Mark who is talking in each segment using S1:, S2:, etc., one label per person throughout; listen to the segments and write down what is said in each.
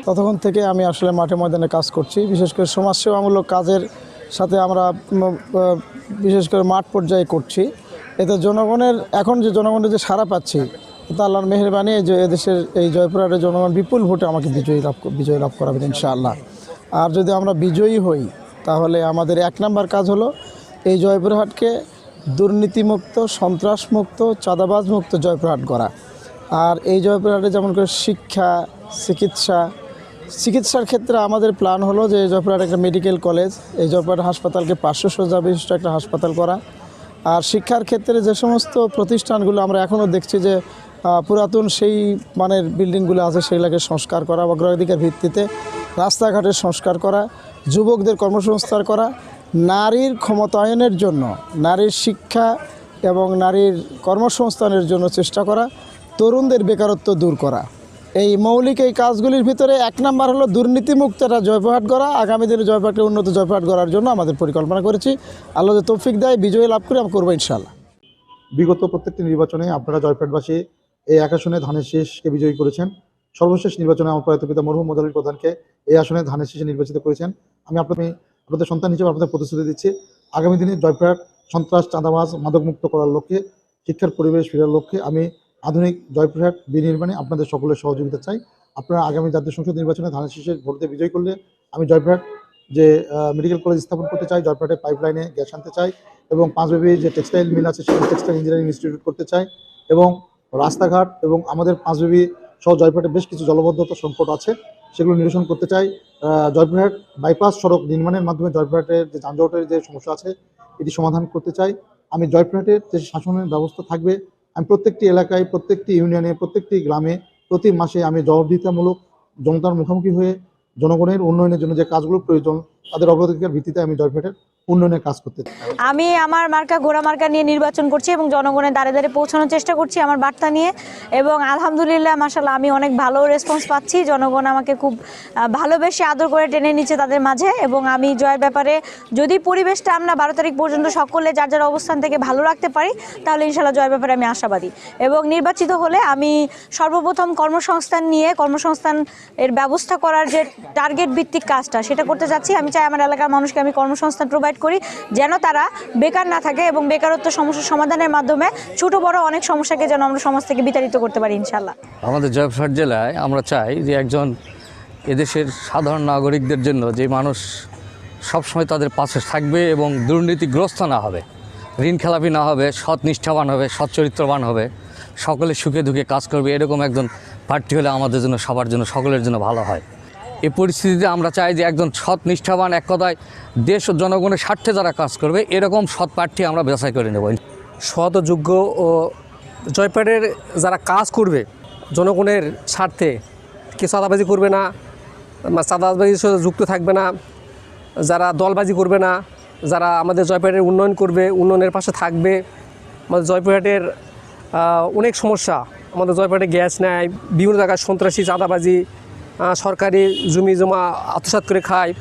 S1: ততক্ষণ থেকে আমি আসলে মাঠে ময়দানে কাজ করছি, বিশেষ করে সমাজসেবামূলক কাজের সাথে আমরা বিশেষ করে মাঠ পর্যায়ে করছি। এতে জনগণের এখন যে জনগণের যে সাড়া পাচ্ছি, এটা আল্লাহর মেহেরবানি, যে এদেশের এই জয়পুরহাটের জনগণ বিপুল ভোটে আমাকে বিজয়ী লাভ করাবেন ইনশাআল্লাহ। আর যদি আমরা বিজয়ী হই তাহলে আমাদের 1 নম্বর কাজ হলো এই জয়পুরহাটকে দুর্নীতিমুক্ত, সন্ত্রাসমুক্ত, চাঁদাবাজমুক্ত জয়পুরহাট গড়া। আর এই জয়পুরহাটে যেমন করে শিক্ষা, চিকিৎসার ক্ষেত্রে আমাদের প্ল্যান হলো যে এই জয়পুরহাট একটা মেডিকেল কলেজ, এই জয়পুরহাট হাসপাতালকে 500 শয্যা বিশিষ্ট একটা হাসপাতাল করা। আর শিক্ষার ক্ষেত্রে যে সমস্ত প্রতিষ্ঠানগুলো আমরা এখনও দেখছি যে পুরাতন সেই মানের বিল্ডিংগুলো আছে, সেগুলোকে সংস্কার করা, অগ্রাধিকার ভিত্তিতে রাস্তাঘাটের সংস্কার করা, যুবকদের কর্মসংস্থান করা, নারীর ক্ষমতায়নের জন্য, নারীর শিক্ষা এবং নারীর কর্মসংস্থানের জন্য চেষ্টা করা, তরুণদের বেকারত্ব দূর করা। এই মৌলিক এই কাজগুলির ভিতরে 1 নম্বর হলো দুর্নীতিমুক্ত একটা জয়পুরহাট গড়া। আগামী দিনে জয়পুরহাটকে উন্নত জয়পুরহাট গড়ার জন্য আমাদের পরিকল্পনা করেছি। আল্লাহ যে তৌফিক দেয়, বিজয়ী লাভ করে আমরা করবো ইনশাআল্লাহ।
S2: বিগত প্রত্যেকটি নির্বাচনে আপনারা জয়পুরহাটবাসী এই এক আসনে ধানের শীষকে বিজয়ী করেছেন। সর্বশেষ নির্বাচনে আমার প্রয়াত পিতা মরহুম মোজাল্লেল প্রধানকে এই আসনে ধানের শীষে নির্বাচিত করেছেন। আমি আপনাদের সন্তান হিসেবে আপনাদের প্রতিশ্রুতি দিচ্ছি, আগামী দিনে জয়পুরহাট সন্ত্রাস, চাঁদাবাজ, মাদকমুক্ত করার লক্ষ্যে, শিক্ষার পরিবেশ ফেরার লক্ষ্যে আমি আধুনিক জয়পুরহাট বিনির্মাণে আপনাদের সকলের সহযোগিতা চাই। আপনারা আগামী জাতীয় সংসদ নির্বাচনে ধানের শীষে ভোট দিয়ে বিজয় করলে আমি জয়পুরহাট যে মেডিকেল কলেজ স্থাপন করতে চাই, জয়পুরহাটে পাইপলাইনে গ্যাস আনতে চাই, এবং পাঁচবিবি যে টেক্সটাইল মিল আছে সেখানে টেক্সটাইল ইঞ্জিনিয়ারিং ইনস্টিটিউট করতে চাই, এবং রাস্তাঘাট এবং আমাদের পাঁচবিবি সহ জয়পুরহাটে বেশ কিছু জলবদ্ধতা সংকট আছে, সেগুলো নিরসন করতে চাই। জয়পুরহাট বাইপাস সড়ক নির্মাণের মাধ্যমে জয়পুরহাটের যে যানজটের যে সমস্যা আছে এটি সমাধান করতে চাই। আমি জয়পুরহাটের যে শাসনের ব্যবস্থা থাকবে, আমি প্রত্যেকটি এলাকায়, প্রত্যেকটি ইউনিয়নে, প্রত্যেকটি গ্রামে প্রতি মাসে আমি জবাবদিহিতামূলক জনতার মুখোমুখি হয়ে জনগণের উন্নয়নের জন্য যে কাজগুলো প্রয়োজন তাদের অগ্রাধিকার ভিত্তিতে আমি জয়পুরহাটের উন্নয়নের কাজ করতে চাই।
S3: আমি আমার মার্কা ঘোড়া মার্কা নিয়ে নির্বাচন করছি এবং জনগণের দ্বারে দ্বারে পৌঁছানোর চেষ্টা করছি আমার বার্তা নিয়ে, এবং আলহামদুলিল্লাহ মাশাআল্লাহ আমি অনেক ভালো রেসপন্স পাচ্ছি। জনগণ আমাকে খুব ভালোবেসে আদর করে টেনে নিচ্ছে তাদের মাঝে, এবং আমি জয়ের ব্যাপারে যদি পরিবেশটা আমরা 12 তারিখ পর্যন্ত সকলে যার যার অবস্থান থেকে ভালো রাখতে পারি তাহলে ইনশাআল্লাহ জয়ের ব্যাপারে আমি আশাবাদী। এবং নির্বাচিত হলে আমি সর্বপ্রথম কর্মসংস্থান নিয়ে কর্মসংস্থান এর ব্যবস্থা করার যে টার্গেট ভিত্তিক কাজটা সেটা করতে যাচ্ছি। আমি চাই আমার এলাকার মানুষকে আমি কর্মসংস্থান প্রোভাইড করি যেন তারা বেকার না থাকে, এবং বেকারত্ব সমস্যার সমাধানের মাধ্যমে ছোট বড় অনেক সমস্যাকে যেন আমরা সমাজ থেকে বিতাড়িত করতে পারি ইনশাআল্লাহ।
S4: আমাদের জয়পুরহাট জেলায় আমরা চাই যে একজন এদেশের সাধারণ নাগরিকদের জন্য যে মানুষ সবসময় তাদের পাশে থাকবে এবং দুর্নীতিগ্রস্ত না হবে, ঋণ খেলাপি না হবে, সৎ নিষ্ঠাবান হবে, সৎ চরিত্রবান হবে, সকলে সুখে দুঃখে কাজ করবে, এরকম একজন প্রার্থী হলে আমাদের জন্য, সবার জন্য, সকলের জন্য ভালো হয়। এই পরিস্থিতিতে আমরা চাই যে একজন সৎ নিষ্ঠাবান, এক কথায় দেশ ও জনগণের স্বার্থে যারা কাজ করবে এরকম সৎ প্রার্থী আমরা বাছাই করে নেব।
S5: সৎ ও যোগ্য ও জয়পুরহাটের যারা কাজ করবে জনগণের স্বার্থে, কেউ চাঁদাবাজি করবে না, চাঁদাবাজির সাথে যুক্ত থাকবে না, যারা দলবাজি করবে না, যারা আমাদের জয়পুরহাটের উন্নয়ন করবে, উন্নয়নের পাশে থাকবে। আমাদের জয়পুরহাটের অনেক সমস্যা, আমাদের জয়পুরহাটে গ্যাস নেয়, বিভিন্ন জায়গায় সন্ত্রাসী, চাঁদাবাজি, সরকারি জমি জমা আত্মসাৎ করে খায়,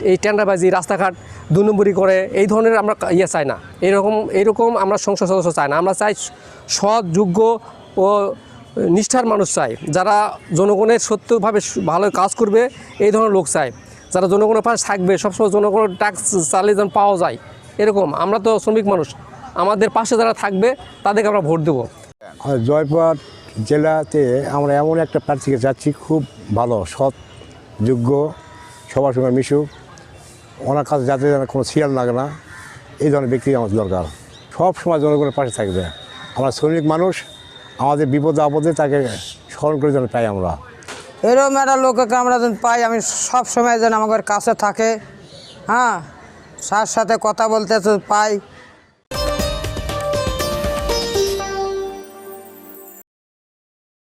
S5: এই টেন্ডারবাজি, রাস্তাঘাট 2 নম্বরই করে, এই ধরনের আমরা চাই না। এইরকম আমরা সংসদ সদস্য চাই না। আমরা চাই সৎ, যোগ্য ও নিষ্ঠার মানুষ চাই, যারা জনগণের সত্যভাবে ভালো কাজ করবে, এই ধরনের লোক চাই, যারা জনগণের পাশে থাকবে, সবসময় জনগণের ট্যাক্স চালিয়ে যেন পাওয়া যায় এরকম। আমরা তো শ্রমিক মানুষ, আমাদের পাশে যারা থাকবে তাদেরকে আমরা ভোট দেবো।
S6: জয়পুরহাট জেলাতে আমরা এমন একটা প্রার্থীকে যাচ্ছি খুব ভালো, সৎ, যোগ্য, সবার সঙ্গে মিশুক, ওনার কাছে যাতে কোনো সিরিয়াল লাগে না, এই ধরনের ব্যক্তি আমাদের দরকার। সব সময় জনগণের পাশে থাকবে। আমরা শ্রমিক মানুষ, আমাদের বিপদে আপদে তাকে স্মরণ করে যেন পাই আমরা।
S7: এরকম একটা লোককে আমরা যেন পাই, আমি সব সময় যেন আমাদের কাছে থাকে, সাথে কথা বলতে পাই।